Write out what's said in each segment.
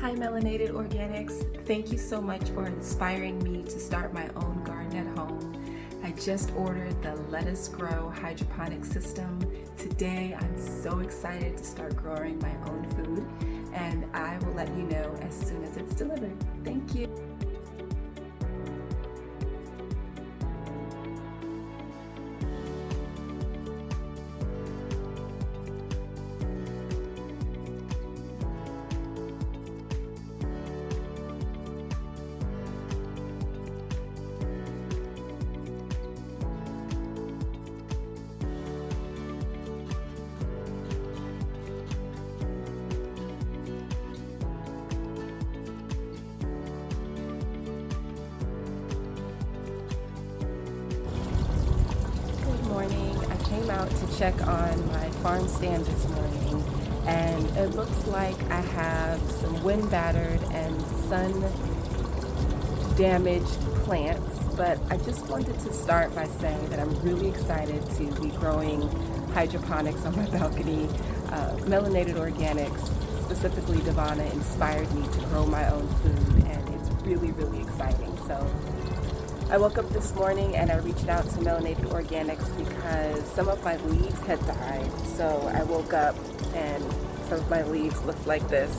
Hi Melanated Organics, thank you so much for inspiring me to start my own garden at home. I just ordered the Lettuce Grow hydroponic system. Today I'm so excited to start growing my own food, and I will let you know as soon as it's delivered. Thank you. I came out to check on my farm stand this morning, and it looks like I have some wind battered and sun damaged plants, but I just wanted to start by saying that I'm really excited to be growing hydroponics on my balcony. Melanated Organics, specifically Devana, inspired me to grow my own food, and it's really exciting. So I woke up this morning and I reached out to Melanated Organics because some of my leaves had died. So I woke up and some of my leaves looked like this.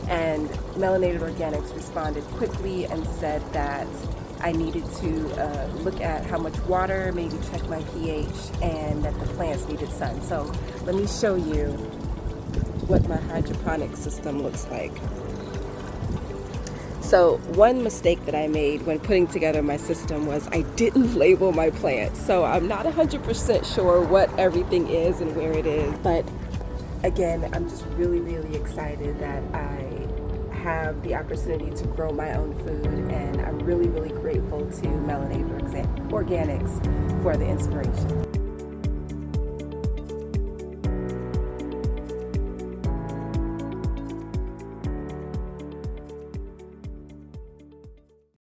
And Melanated Organics responded quickly and said that I needed to look at how much water, maybe check my pH, and that the plants needed sun. So let me show you what my hydroponic system looks like. So one mistake that I made when putting together my system was I didn't label my plants. So I'm not 100% sure what everything is and where it is. But again, I'm just really excited that I have the opportunity to grow my own food, and I'm really grateful to Melanated Organics for the inspiration.